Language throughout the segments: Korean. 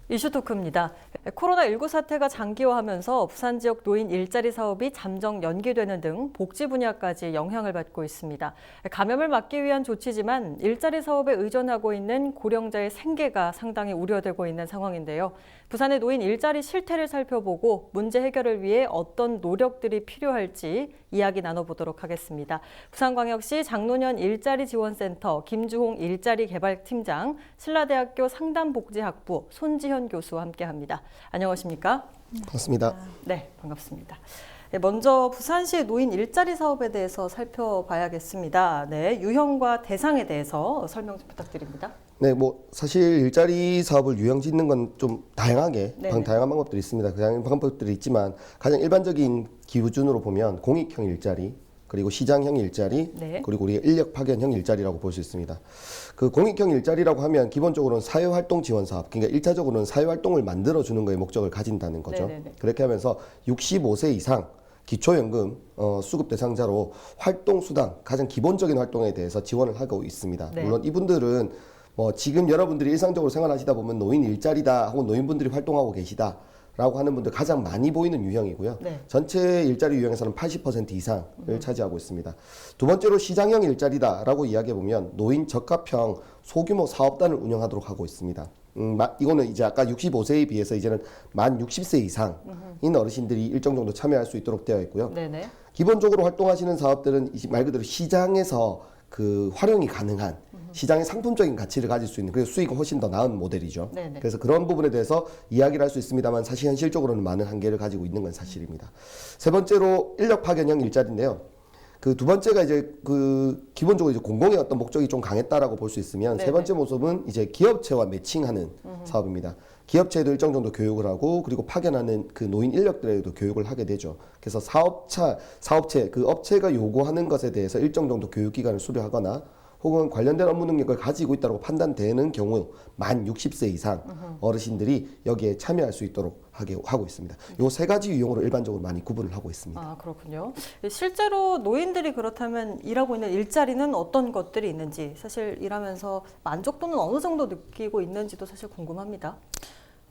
이슈 토크입니다. 코로나19 사태가 장기화하면서 부산 지역 노인 일자리 사업이 잠정 연기되는 등 복지 분야까지 영향을 받고 있습니다. 감염을 막기 위한 조치지만 일자리 사업에 의존하고 있는 고령자의 생계가 상당히 우려되고 있는 상황인데요. 부산의 노인 일자리 실태를 살펴보고 문제 해결을 위해 어떤 노력들이 필요할지 이야기 나눠보도록 하겠습니다. 부산광역시 장노년 일자리 지원센터 김주홍 일자리 개발팀장, 신라대학교 상담복지학부 손지현 교수와 함께합니다. 안녕하십니까? 반갑습니다. 네, 반갑습니다. 먼저 부산시 노인 일자리 사업에 대해서 살펴봐야겠습니다. 네, 유형과 대상에 대해서 설명 좀 부탁드립니다. 네, 사실 일자리 사업을 유형짓는 건 좀 다양하게 다양한 방법들이 있습니다. 다양한 방법들이 있지만 가장 일반적인 기준으로 보면 공익형 일자리, 그리고 시장형 일자리, 그리고 우리가 인력 파견형 일자리라고 볼 수 있습니다. 그 공익형 일자리라고 하면 기본적으로는 사회활동 지원 사업, 그러니까 1차적으로는 사회활동을 만들어주는 거에 목적을 가진다는 거죠. 그렇게 하면서 65세 이상 기초연금 수급 대상자로 활동수당, 가장 기본적인 활동에 대해서 지원을 하고 있습니다. 물론 이분들은 지금 여러분들이 일상적으로 생활하시다 보면 노인 일자리다 하고 노인분들이 활동하고 계시다 라고 하는 분들 가장 많이 보이는 유형이고요. 전체 일자리 유형에서는 80% 이상을 차지하고 있습니다. 두 번째로 시장형 일자리다라고 이야기해보면 노인 적합형 소규모 사업단을 운영하도록 하고 있습니다. 이거는 이제 아까 65세에 비해서 이제는 만 60세 이상인 어르신들이 일정 정도 참여할 수 있도록 되어 있고요. 기본적으로 활동하시는 사업들은 말 그대로 시장에서 그 활용이 가능한 시장의 상품적인 가치를 가질 수 있는, 그래서 수익은 훨씬 더 나은 모델이죠. 그래서 그런 부분에 대해서 이야기를 할 수 있습니다만 사실 현실적으로는 많은 한계를 가지고 있는 건 사실입니다. 세 번째로 인력 파견형 일자리인데요. 그 두 번째가 이제 그 기본적으로 이제 공공의 어떤 목적이 좀 강했다라고 볼 수 있으면 세 번째 모습은 이제 기업체와 매칭하는 사업입니다. 기업체에도 일정 정도 교육을 하고 그리고 파견하는 그 노인 인력들에도 교육을 하게 되죠. 그래서 사업체, 그 업체가 요구하는 것에 대해서 일정 정도 교육 기간을 수료하거나 혹은 관련된 업무 능력을 가지고 있다고 판단되는 경우 만 60세 이상 어르신들이 여기에 참여할 수 있도록 하고 있습니다. 요 세 가지 유형으로 일반적으로 많이 구분을 하고 있습니다. 아, 그렇군요. 실제로 노인들이 그렇다면 일하고 있는 일자리는 어떤 것들이 있는지, 사실 일하면서 만족도는 어느 정도 느끼고 있는지도 사실 궁금합니다.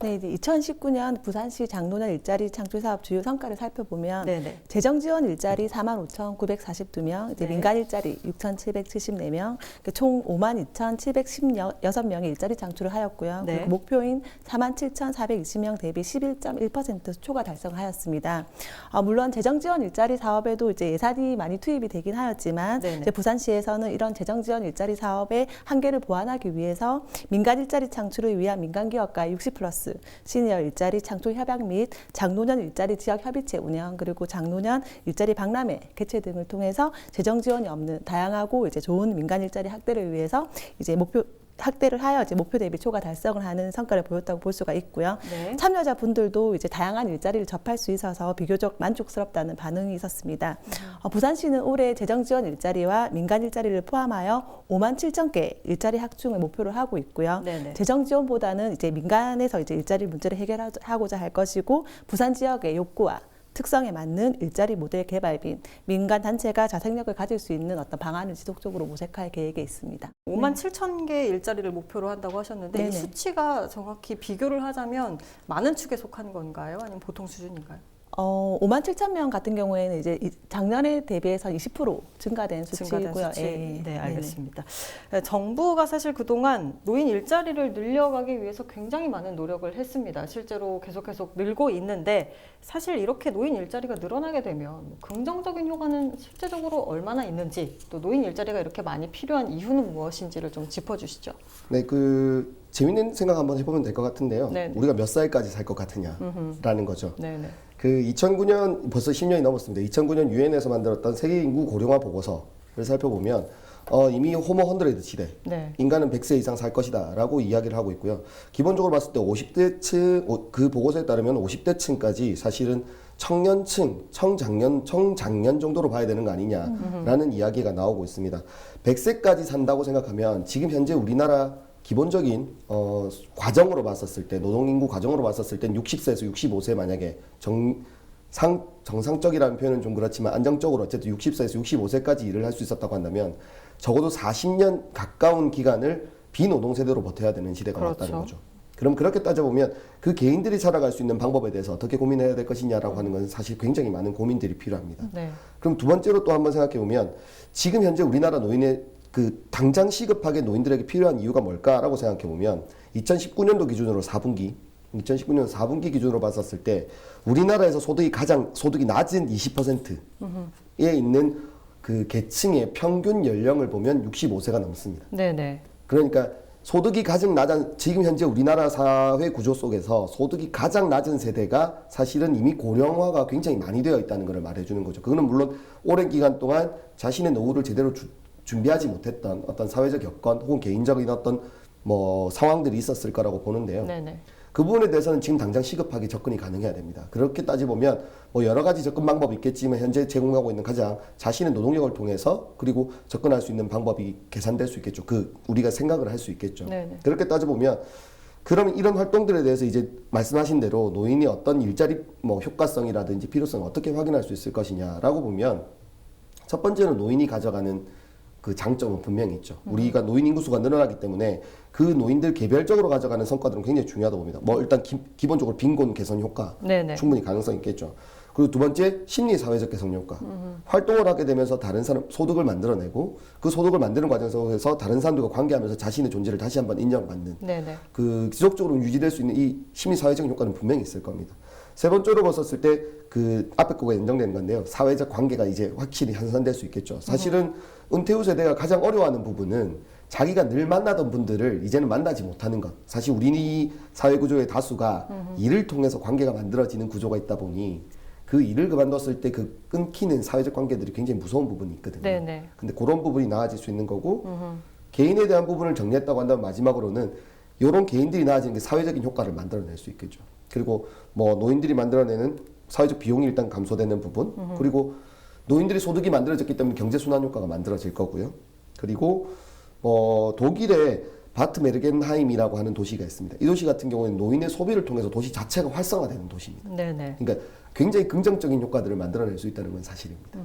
네, 이제 2019년 부산시 장노년 일자리 창출 사업 주요 성과를 살펴보면 재정 지원 일자리 45,942명, 이제 민간 일자리 6,774명, 총 52,716명의 일자리 창출을 하였고요. 그리고 목표인 47,420명 대비 11.1% 초과 달성하였습니다. 물론 재정 지원 일자리 사업에도 이제 예산이 많이 투입이 되긴 하였지만 이제 부산시에서는 이런 재정 지원 일자리 사업의 한계를 보완하기 위해서 민간 일자리 창출을 위한 민간 기업과의 60+ 시니어 일자리 창출 협약 및 장노년 일자리 지역 협의체 운영, 그리고 장노년 일자리 박람회 개최 등을 통해서 재정 지원이 없는 다양하고 이제 좋은 민간 일자리 확대를 위해서 이제 확대를 하여 이제 목표 대비 초과 달성을 하는 성과를 보였다고 볼 수가 있고요. 참여자분들도 이제 다양한 일자리를 접할 수 있어서 비교적 만족스럽다는 반응이 있었습니다. 부산시는 올해 재정 지원 일자리와 민간 일자리를 포함하여 57,000개 일자리 확충을 목표로 하고 있고요. 재정 지원보다는 이제 민간에서 이제 일자리 문제를 해결하고자 할 것이고, 부산 지역의 욕구와 특성에 맞는 일자리 모델 개발 및 민간 단체가 자생력을 가질 수 있는 어떤 방안을 지속적으로 모색할 계획에 있습니다. 57,000개 일자리를 목표로 한다고 하셨는데 이 수치가 정확히 비교를 하자면 많은 축에 속한 건가요? 아니면 보통 수준인가요? 57,000명 같은 경우에는 이제 작년에 대비해서 20% 증가된 수치고요. 네, 알겠습니다. 정부가 사실 그동안 노인 일자리를 늘려가기 위해서 굉장히 많은 노력을 했습니다. 실제로 계속 늘고 있는데, 사실 이렇게 노인 일자리가 늘어나게 되면 긍정적인 효과는 실제적으로 얼마나 있는지, 또 노인 일자리가 이렇게 많이 필요한 이유는 무엇인지를 좀 짚어주시죠. 네, 재밌는 생각 한번 해보면 될 것 같은데요. 우리가 몇 살까지 살 것 같으냐라는 거죠. 그 2009년, 벌써 10년이 넘었습니다. 2009년 유엔에서 만들었던 세계 인구 고령화 보고서를 살펴보면 이미 호모 헌드레드 시대, 인간은 100세 이상 살 것이다 라고 이야기를 하고 있고요. 기본적으로 봤을 때 50대층, 그 보고서에 따르면 50대층까지 사실은 청년층, 청장년 정도로 봐야 되는 거 아니냐라는 이야기가 나오고 있습니다. 100세까지 산다고 생각하면 지금 현재 우리나라 기본적인 과정으로 봤었을 때, 노동인구 과정으로 봤었을 땐 60세에서 65세 만약에 정상적이라는 표현은 좀 그렇지만 안정적으로 어쨌든 60세에서 65세까지 일을 할 수 있었다고 한다면 적어도 40년 가까운 기간을 비노동 세대로 버텨야 되는 시대가 왔다는 거죠. 그럼 그렇게 따져보면 그 개인들이 살아갈 수 있는 방법에 대해서 어떻게 고민해야 될 것이냐라고 하는 건 사실 굉장히 많은 고민들이 필요합니다. 네. 그럼 두 번째로 또 한번 생각해 보면 지금 현재 우리나라 노인의 그 당장 시급하게 노인들에게 필요한 이유가 뭘까라고 생각해 보면 2019년도 기준으로 4분기 기준으로 봤었을 때 우리나라에서 소득이 낮은 20%에 있는 그 계층의 평균 연령을 보면 65세가 넘습니다. 네네. 그러니까 소득이 가장 낮은 지금 현재 우리나라 사회 구조 속에서 소득이 가장 낮은 세대가 사실은 이미 고령화가 굉장히 많이 되어 있다는 것을 말해주는 거죠. 그거는 물론 오랜 기간 동안 자신의 노후를 제대로 준비하지 못했던 어떤 사회적 여건 혹은 개인적인 어떤 뭐 상황들이 있었을 거라고 보는데요. 네네. 그 부분에 대해서는 지금 당장 시급하게 접근이 가능해야 됩니다. 그렇게 따지보면 뭐 여러 가지 접근 방법이 있겠지만 현재 제공하고 있는 가장 자신의 노동력을 통해서 그리고 접근할 수 있는 방법이 계산될 수 있겠죠. 우리가 생각을 할 수 있겠죠. 네네. 그렇게 따져보면 그러면 이런 활동들에 대해서 이제 말씀하신 대로 노인이 어떤 일자리 뭐 효과성이라든지 필요성을 어떻게 확인할 수 있을 것이냐라고 보면 첫 번째는 노인이 가져가는 그 장점은 분명히 있죠. 우리가 노인 인구수가 늘어나기 때문에 그 노인들 개별적으로 가져가는 성과들은 굉장히 중요하다고 봅니다. 뭐 일단 기본적으로 빈곤 개선 효과 네네. 충분히 가능성이 있겠죠. 그리고 두 번째 심리 사회적 개선 효과. 활동을 하게 되면서 다른 사람 소득을 만들어내고 그 소득을 만드는 과정 속에서 다른 사람들과 관계하면서 자신의 존재를 다시 한번 인정받는 네네. 그 지속적으로 유지될 수 있는 이 심리 사회적인 효과는 분명히 있을 겁니다. 세 번째로 봤었을 때 그 앞에 거가 인정되는 건데요. 사회적 관계가 이제 확실히 향상될 수 있겠죠. 사실은 은퇴 후 세대가 가장 어려워하는 부분은 자기가 늘 만나던 분들을 이제는 만나지 못하는 것. 사실 우리 사회 구조의 다수가 일을 통해서 관계가 만들어지는 구조가 있다 보니 그 일을 그만뒀을 때 그 끊기는 사회적 관계들이 굉장히 무서운 부분이 있거든요. 네네. 근데 그런 부분이 나아질 수 있는 거고 개인에 대한 부분을 정리했다고 한다면 마지막으로는 이런 개인들이 나아지는 게 사회적인 효과를 만들어낼 수 있겠죠. 그리고 뭐 노인들이 만들어내는 사회적 비용이 일단 감소되는 부분, 그리고 노인들이 소득이 만들어졌기 때문에 경제 순환 효과가 만들어질 거고요. 그리고 독일의 바트 메르겐하임이라고 하는 도시가 있습니다. 이 도시 같은 경우에는 노인의 소비를 통해서 도시 자체가 활성화되는 도시입니다. 네네. 그러니까 굉장히 긍정적인 효과들을 만들어낼 수 있다는 건 사실입니다.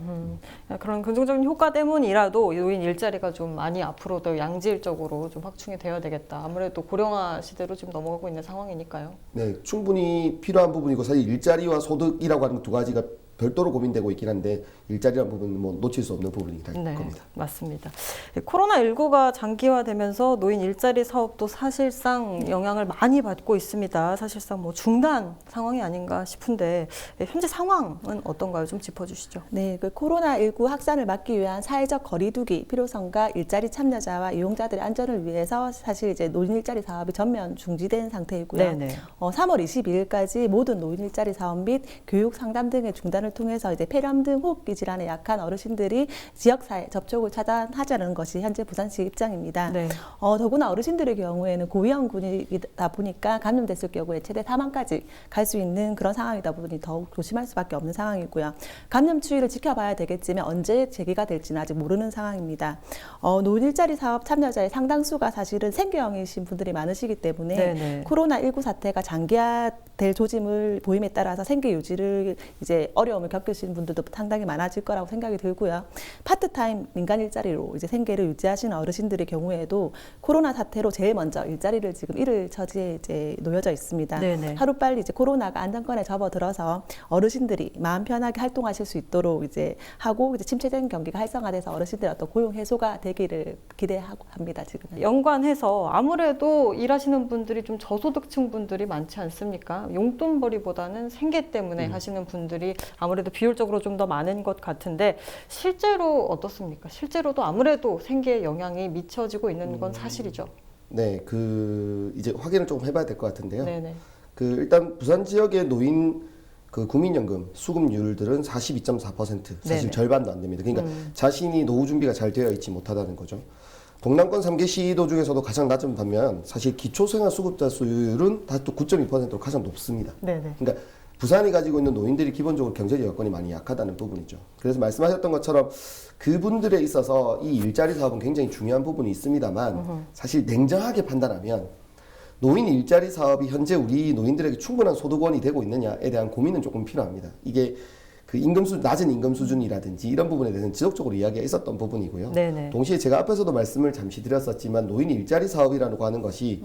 그런 긍정적인 효과 때문이라도 노인 일자리가 좀 많이 앞으로 더 양질적으로 좀 확충이 되어야 되겠다. 아무래도 고령화 시대로 지금 넘어가고 있는 상황이니까요. 네, 충분히 필요한 부분이고 사실 일자리와 소득이라고 하는 두 가지가 별도로 고민되고 있긴 한데 일자리라는 부분은 뭐 놓칠 수 없는 부분이 될 겁니다. 맞습니다. 코로나19가 장기화되면서 노인 일자리 사업도 사실상 영향을 많이 받고 있습니다. 사실상 뭐 중단 상황이 아닌가 싶은데 현재 상황은 어떤가요? 좀 짚어주시죠. 네, 그 코로나19 확산을 막기 위한 사회적 거리두기 필요성과 일자리 참여자와 이용자들의 안전을 위해서 사실 이제 노인 일자리 사업이 전면 중지된 상태이고요. 네네. 3월 22일까지 모든 노인 일자리 사업 및 교육 상담 등의 중단을 통해서 이제 폐렴 등 호흡기 질환에 약한 어르신들이 지역사회 접촉을 차단하자는 것이 현재 부산시 입장입니다. 네. 더구나 어르신들의 경우에는 고위험군이다 보니까 감염됐을 경우에 최대 사망까지 갈 수 있는 그런 상황이다 보니 더욱 조심할 수밖에 없는 상황이고요. 감염 추이를 지켜봐야 되겠지만 언제 재개가 될지는 아직 모르는 상황입니다. 노인 일자리 사업 참여자의 상당수가 사실은 생계형이신 분들이 많으시기 때문에 네네. 코로나19 사태가 장기화될 조짐을 보임에 따라서 생계 유지를 이제 어려움을 겪으시는 분들도 상당히 많아질 거라고 생각이 들고요. 파트타임 민간 일자리로 이제 생계를 유지하시는 어르신들의 경우에도 코로나 사태로 제일 먼저 일자리를 지금 잃을 처지에 이제 놓여져 있습니다. 네네. 하루빨리 이제 코로나가 안정권에 접어들어서 어르신들이 마음 편하게 활동하실 수 있도록 이제 하고 이제 침체된 경기가 활성화돼서 어르신들의 어떤 고용 해소가 되기를 기대하고 합니다. 지금. 연관해서 아무래도 일하시는 분들이 좀 저소득층 분들이 많지 않습니까? 용돈벌이보다는 생계 때문에 하시는 분들이 아무래도 비율적으로 좀 더 많은 것 같은데 실제로 어떻습니까? 실제로도 아무래도 생계에 영향이 미쳐지고 있는 건 사실이죠. 네, 이제 확인을 조금 해봐야 될 것 같은데요. 네네. 일단 부산 지역의 노인 국민연금 수급률들은 42.4%, 사실 네네. 절반도 안 됩니다. 그러니까 자신이 노후 준비가 잘 되어 있지 못하다는 거죠. 동남권 3개 시도 중에서도 가장 낮은 반면 사실 기초생활수급자 수율은 다 또 9.2%로 가장 높습니다. 네네. 그러니까 부산이 가지고 있는 노인들이 기본적으로 경제적 여건이 많이 약하다는 부분이죠. 그래서 말씀하셨던 것처럼 그분들에 있어서 이 일자리 사업은 굉장히 중요한 부분이 있습니다만 사실 냉정하게 판단하면 노인 일자리 사업이 현재 우리 노인들에게 충분한 소득원이 되고 있느냐에 대한 고민은 조금 필요합니다. 이게 낮은 임금 수준이라든지 이런 부분에 대해서는 지속적으로 이야기가 있었던 부분이고요. 네네. 동시에 제가 앞에서도 말씀을 잠시 드렸었지만 노인 일자리 사업이라고 하는 것이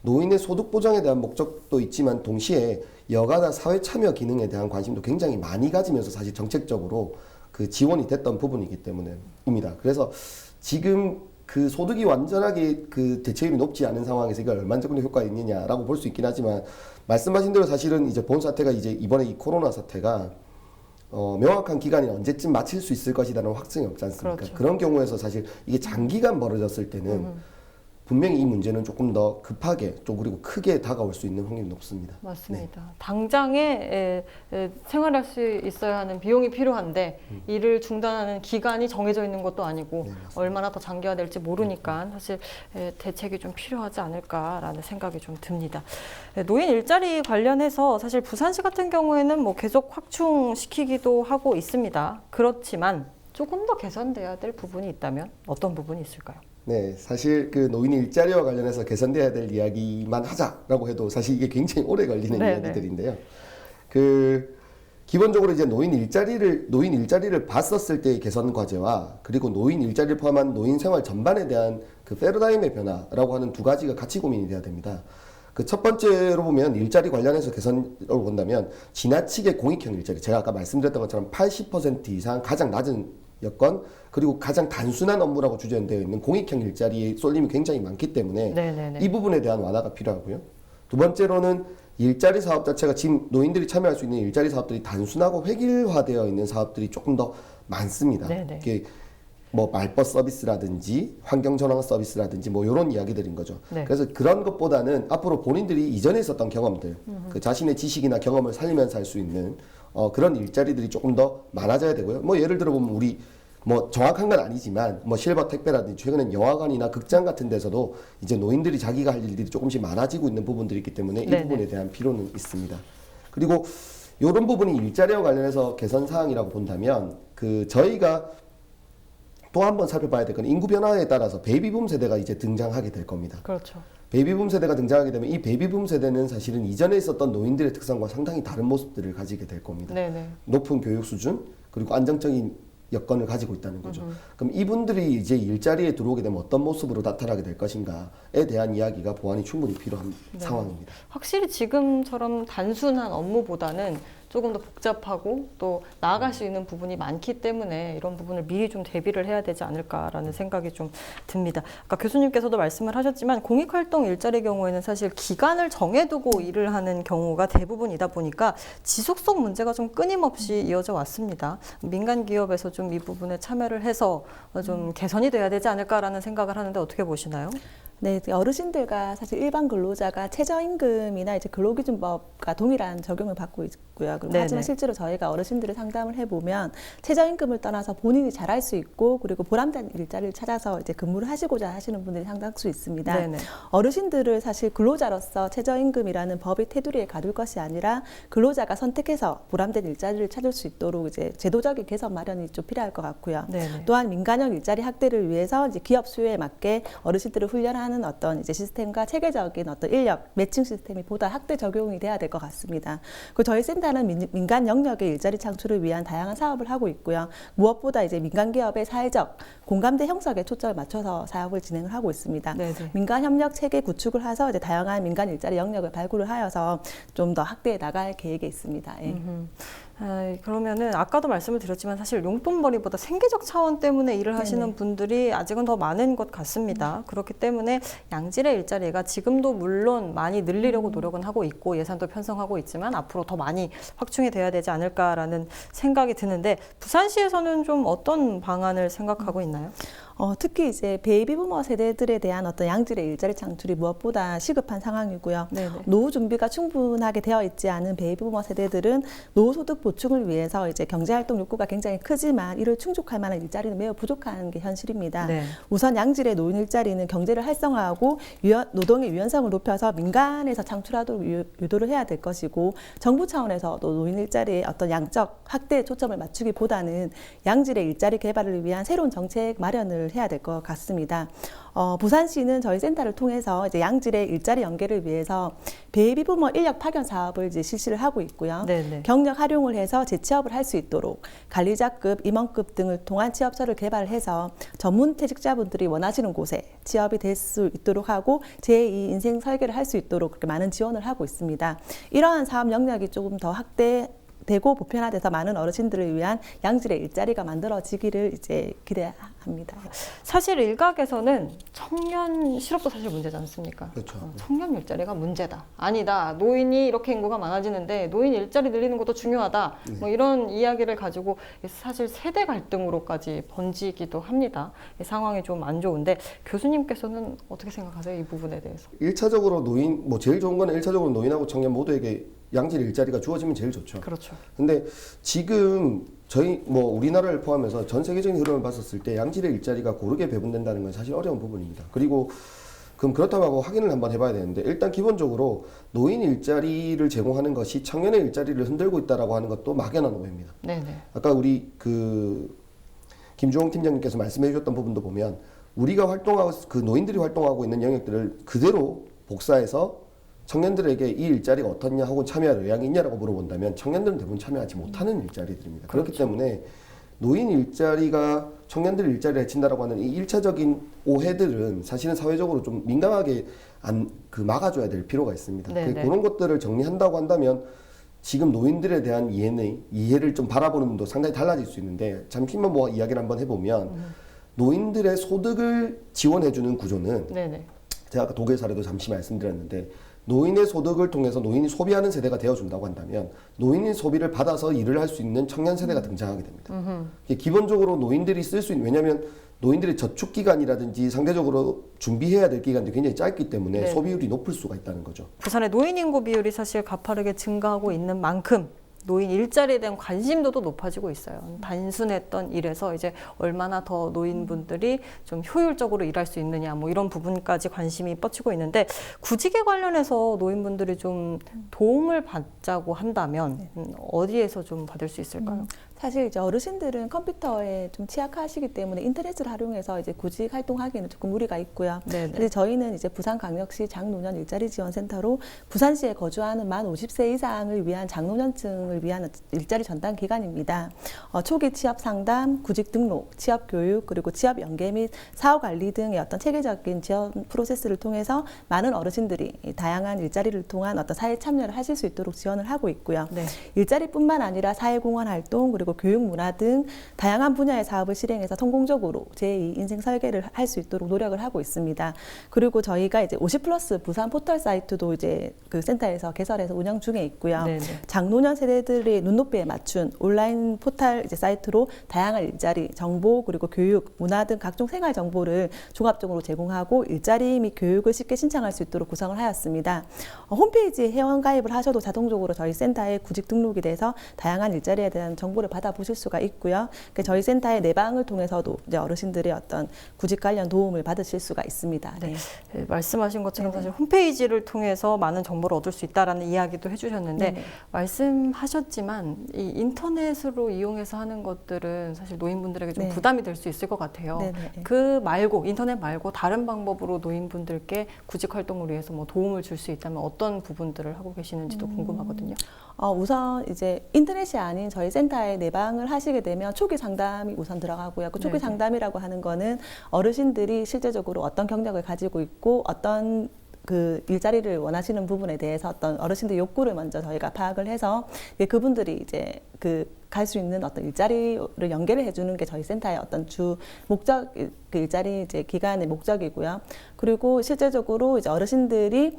노인의 소득 보장에 대한 목적도 있지만 동시에 여가나 사회 참여 기능에 대한 관심도 굉장히 많이 가지면서 사실 정책적으로 그 지원이 됐던 부분이기 때문에입니다. 그래서 지금 그 소득이 완전하게 그 대체율이 높지 않은 상황에서 이게 얼마나 정도 효과가 있느냐라고 볼 수 있긴 하지만 말씀하신 대로 사실은 이제 본 사태가 이제 이번에 이 코로나 사태가 명확한 기간이 언제쯤 마칠 수 있을 것이라는 확증이 없지 않습니까? 그렇죠. 그런 경우에서 사실 이게 장기간 벌어졌을 때는 분명히 이 문제는 조금 더 급하게 또 그리고 크게 다가올 수 있는 확률이 높습니다. 맞습니다. 당장에 생활할 수 있어야 하는 비용이 필요한데 이를 중단하는 기간이 정해져 있는 것도 아니고 얼마나 더 장기화될지 모르니까 사실 대책이 좀 필요하지 않을까라는 생각이 좀 듭니다. 노인 일자리 관련해서 사실 부산시 같은 경우에는 뭐 계속 확충시키기도 하고 있습니다. 그렇지만 조금 더 개선돼야 될 부분이 있다면 어떤 부분이 있을까요? 네, 사실 그 노인 일자리와 관련해서 개선돼야 될 이야기만 하자라고 해도 사실 이게 굉장히 오래 걸리는 이야기들인데요. 그 기본적으로 이제 노인 일자리를 봤었을 때의 개선 과제와 그리고 노인 일자리를 포함한 노인 생활 전반에 대한 그 패러다임의 변화라고 하는 두 가지가 같이 고민이 돼야 됩니다. 그 첫 번째로 보면 일자리 관련해서 개선을 본다면 지나치게 공익형 일자리, 제가 아까 말씀드렸던 것처럼 80% 이상 가장 낮은 여건 그리고 가장 단순한 업무라고 주장되어 있는 공익형 일자리의 쏠림이 굉장히 많기 때문에 이 부분에 대한 완화가 필요하고요. 두 번째로는 일자리 사업 자체가 지금 노인들이 참여할 수 있는 일자리 사업들이 단순하고 획일화되어 있는 사업들이 조금 더 많습니다. 이게 뭐 말벗 서비스라든지 환경 전환 서비스라든지 뭐 이런 이야기들인 거죠. 그래서 그런 것보다는 앞으로 본인들이 이전에 있었던 경험들, 그 자신의 지식이나 경험을 살리면서 할 수 있는 그런 일자리들이 조금 더 많아져야 되고요. 뭐 예를 들어 보면 우리 뭐 정확한 건 아니지만 뭐 실버 택배라든지 최근엔 영화관이나 극장 같은 데서도 이제 노인들이 자기가 할 일들이 조금씩 많아지고 있는 부분들이 있기 때문에 이 부분에 대한 필요는 있습니다. 그리고 이런 부분이 일자리와 관련해서 개선 사항이라고 본다면 그 저희가 또 한 번 살펴봐야 될 건 인구 변화에 따라서 베이비붐 세대가 이제 등장하게 될 겁니다. 그렇죠. 베이비붐 세대가 등장하게 되면 이 베이비붐 세대는 사실은 이전에 있었던 노인들의 특성과 상당히 다른 모습들을 가지게 될 겁니다. 높은 교육 수준 그리고 안정적인 여건을 가지고 있다는 거죠. 그럼 이분들이 이제 일자리에 들어오게 되면 어떤 모습으로 나타나게 될 것인가에 대한 이야기가 보완이 충분히 필요한 상황입니다. 확실히 지금처럼 단순한 업무보다는 조금 더 복잡하고 또 나아갈 수 있는 부분이 많기 때문에 이런 부분을 미리 좀 대비를 해야 되지 않을까라는 생각이 좀 듭니다. 아까 교수님께서도 말씀을 하셨지만 공익활동 일자리 경우에는 사실 기간을 정해두고 일을 하는 경우가 대부분이다 보니까 지속성 문제가 좀 끊임없이 이어져 왔습니다. 민간 기업에서 좀 이 부분에 참여를 해서 좀 개선이 돼야 되지 않을까라는 생각을 하는데 어떻게 보시나요? 네, 어르신들과 사실 일반 근로자가 최저임금이나 이제 근로기준법과 동일한 적용을 받고 있고요. 그리고 하지만 실제로 저희가 어르신들을 상담을 해보면 최저임금을 떠나서 본인이 잘할 수 있고 그리고 보람된 일자리를 찾아서 이제 근무를 하시고자 하시는 분들이 상당수 있습니다. 어르신들을 사실 근로자로서 최저임금이라는 법의 테두리에 가둘 것이 아니라 근로자가 선택해서 보람된 일자리를 찾을 수 있도록 이제 제도적인 개선 마련이 좀 필요할 것 같고요. 또한 민간형 일자리 확대를 위해서 이제 기업 수요에 맞게 어르신들을 훈련하는 어떤 이제 시스템과 체계적인 어떤 인력 매칭 시스템이 보다 확대 적용이 돼야 될 것 같습니다. 그리고 저희 센터는 민간 영역의 일자리 창출을 위한 다양한 사업을 하고 있고요. 무엇보다 이제 민간 기업의 사회적 공감대 형성에 초점을 맞춰서 사업을 진행을 하고 있습니다. 민간 협력 체계 구축을 해서 이제 다양한 민간 일자리 영역을 발굴을 하여서 좀 더 확대해 나갈 계획에 있습니다. 그러면은 아까도 말씀을 드렸지만 사실 용돈벌이보다 생계적 차원 때문에 일을 하시는 분들이 아직은 더 많은 것 같습니다. 그렇기 때문에 양질의 일자리가 지금도 물론 많이 늘리려고 노력은 하고 있고 예산도 편성하고 있지만 앞으로 더 많이 확충이 돼야 되지 않을까라는 생각이 드는데 부산시에서는 좀 어떤 방안을 생각하고 있나요? 특히 이제 베이비부머 세대들에 대한 어떤 양질의 일자리 창출이 무엇보다 시급한 상황이고요. 노후 준비가 충분하게 되어 있지 않은 베이비부머 세대들은 노후 소득 보충을 위해서 이제 경제활동 욕구가 굉장히 크지만 이를 충족할 만한 일자리는 매우 부족한 게 현실입니다. 우선 양질의 노인 일자리는 경제를 활성화하고 노동의 유연성을 높여서 민간에서 창출하도록 유도를 해야 될 것이고 정부 차원에서도 노인 일자리의 어떤 양적 확대에 초점을 맞추기보다는 양질의 일자리 개발을 위한 새로운 정책 마련을 지원을 해야 될 것 같습니다. 부산시는 저희 센터를 통해서 이제 양질의 일자리 연계를 위해서 베이비부머 인력 파견 사업을 이제 실시를 하고 있고요. 네네. 경력 활용을 해서 재취업을 할 수 있도록 관리자급, 임원급 등을 통한 취업처를 개발해서 전문 퇴직자분들이 원하시는 곳에 취업이 될 수 있도록 하고 제2 인생 설계를 할 수 있도록 그렇게 많은 지원을 하고 있습니다. 이러한 사업 영역이 조금 더 확대되고 보편화돼서 많은 어르신들을 위한 양질의 일자리가 만들어지기를 이제 기대합니다. 사실 일각에서는 청년 실업도 사실 문제지 않습니까? 그렇죠. 청년 일자리가 문제다. 아니다. 노인이 이렇게 인구가 많아지는데 노인 일자리 늘리는 것도 중요하다. 뭐 이런 이야기를 가지고 사실 세대 갈등으로까지 번지기도 합니다. 이 상황이 좀 안 좋은데 교수님께서는 어떻게 생각하세요? 이 부분에 대해서. 1차적으로 노인, 뭐 제일 좋은 거는 1차적으로 노인하고 청년 모두에게 양질 일자리가 주어지면 제일 좋죠. 그렇죠. 근데 지금 저희 뭐 우리나라를 포함해서 전 세계적인 흐름을 봤었을 때 양질의 일자리가 고르게 배분된다는 건 사실 어려운 부분입니다. 그리고 그럼 그렇다고 하고 확인을 한번 해봐야 되는데 일단 기본적으로 노인 일자리를 제공하는 것이 청년의 일자리를 흔들고 있다라고 하는 것도 막연한 오해입니다. 네네. 아까 우리 김주홍 팀장님께서 말씀해 주셨던 부분도 보면 우리가 활동하고 그 노인들이 활동하고 있는 영역들을 그대로 복사해서 청년들에게 이 일자리가 어떻냐 혹은 참여할 의향이 있냐라고 물어본다면 청년들은 대부분 참여하지 못하는 일자리들입니다. 그렇기 때문에 노인 일자리가 청년들 일자리를 해친다라고 하는 이 1차적인 오해들은 사실은 사회적으로 좀 민감하게 막아줘야 될 필요가 있습니다. 그런 것들을 정리한다고 한다면 지금 노인들에 대한 이해를 좀 바라보는 눈도 상당히 달라질 수 있는데 잠시만 뭐 이야기를 한번 해보면 노인들의 소득을 지원해주는 구조는 제가 아까 독일 사례도 잠시 말씀드렸는데 노인의 소득을 통해서 노인이 소비하는 세대가 되어준다고 한다면 노인의 소비를 받아서 일을 할 수 있는 청년 세대가 등장하게 됩니다. 기본적으로 노인들이 쓸 수 있는, 왜냐하면 노인들의 저축 기간이라든지 상대적으로 준비해야 될 기간도 굉장히 짧기 때문에 소비율이 높을 수가 있다는 거죠. 부산의 노인 인구 비율이 사실 가파르게 증가하고 있는 만큼 노인 일자리에 대한 관심도도 높아지고 있어요. 단순했던 일에서 이제 얼마나 더 노인분들이 좀 효율적으로 일할 수 있느냐 뭐 이런 부분까지 관심이 뻗치고 있는데 구직에 관련해서 노인분들이 좀 도움을 받자고 한다면 어디에서 좀 받을 수 있을까요? 사실 이제 어르신들은 컴퓨터에 좀 취약하시기 때문에 인터넷을 활용해서 이제 구직 활동하기에는 조금 무리가 있고요. 그래서 저희는 이제 부산광역시 장노년 일자리 지원센터로 부산시에 거주하는 만 50세 이상을 위한 장노년층을 위한 일자리 전담 기관입니다. 초기 취업 상담, 구직 등록, 취업 교육, 그리고 취업 연계 및 사후 관리 등의 어떤 체계적인 지원 프로세스를 통해서 많은 어르신들이 다양한 일자리를 통한 어떤 사회 참여를 하실 수 있도록 지원을 하고 있고요. 일자리뿐만 아니라 사회공헌 활동, 그리고 교육 문화 등 다양한 분야의 사업을 실행해서 성공적으로 제2 인생 설계를 할 수 있도록 노력을 하고 있습니다. 그리고 저희가 이제 50+ 부산 포털 사이트도 이제 그 센터에서 개설해서 운영 중에 있고요. 장노년 세대들의 눈높이에 맞춘 온라인 포털 이제 사이트로 다양한 일자리 정보 그리고 교육, 문화 등 각종 생활 정보를 종합적으로 제공하고 일자리 및 교육을 쉽게 신청할 수 있도록 구성을 하였습니다. 홈페이지에 회원 가입을 하셔도 자동적으로 저희 센터에 구직 등록이 돼서 다양한 일자리에 대한 정보를 받아보실 수가 있고요. 저희 센터의 내방을 통해서도 이제 어르신들의 어떤 구직 관련 도움을 받으실 수가 있습니다. 말씀하신 것처럼 사실 홈페이지를 통해서 많은 정보를 얻을 수 있다라는 이야기도 해주셨는데 말씀하셨지만 이 인터넷으로 이용해서 하는 것들은 사실 노인분들에게 좀 부담이 될 수 있을 것 같아요. 그 말고 인터넷 말고 다른 방법으로 노인분들께 구직 활동을 위해서 뭐 도움을 줄 수 있다면 어떤 부분들을 하고 계시는지도 궁금하거든요. 우선 이제 인터넷이 아닌 저희 센터에 내방을 하시게 되면 초기 상담이 우선 들어가고요. 그 초기 상담이라고 하는 거는 어르신들이 실제적으로 어떤 경력을 가지고 있고 어떤 그 일자리를 원하시는 부분에 대해서 어떤 어르신들 욕구를 먼저 저희가 파악을 해서 그분들이 이제 갈 수 있는 어떤 일자리를 연계를 해주는 게 저희 센터의 어떤 주 목적, 그 일자리 이제 기간의 목적이고요. 그리고 실제적으로 이제 어르신들이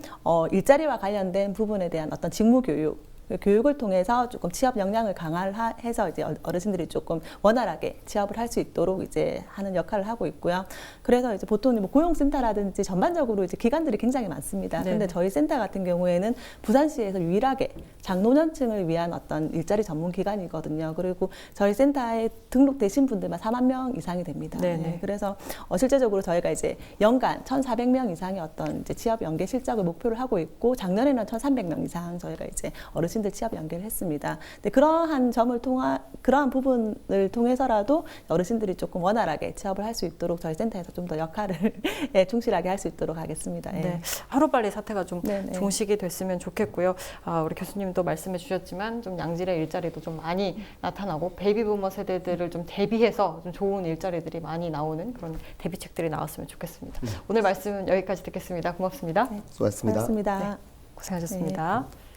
일자리와 관련된 부분에 대한 어떤 직무 교육을 통해서 조금 취업 역량을 강화해서 이제 어르신들이 조금 원활하게 취업을 할 수 있도록 이제 하는 역할을 하고 있고요. 그래서 이제 보통 뭐 고용센터라든지 전반적으로 이제 기관들이 굉장히 많습니다. 그런데 저희 센터 같은 경우에는 부산시에서 유일하게 장노년층을 위한 어떤 일자리 전문 기관이거든요. 그리고 저희 센터에 등록되신 분들만 4만 명 이상이 됩니다. 그래서 실제적으로 저희가 이제 연간 1,400명 이상의 어떤 이제 취업 연계 실적을 목표를 하고 있고 작년에는 1,300명 이상 저희가 이제 어르신 어르신들 취업 연계를 했습니다. 근데 그러한 그러한 부분을 통해서라도 어르신들이 조금 원활하게 취업을 할 수 있도록 저희 센터에서 좀 더 역할을 예, 충실하게 할 수 있도록 하겠습니다. 예. 네, 하루빨리 사태가 좀 네네. 종식이 됐으면 좋겠고요. 우리 교수님도 말씀해 주셨지만 좀 양질의 일자리도 좀 많이 나타나고 베이비부머 세대들을 좀 대비해서 좀 좋은 일자리들이 많이 나오는 그런 대비책들이 나왔으면 좋겠습니다. 오늘 말씀은 여기까지 듣겠습니다. 고맙습니다. 네. 수고하셨습니다. 고맙습니다. 고생하셨습니다. 네.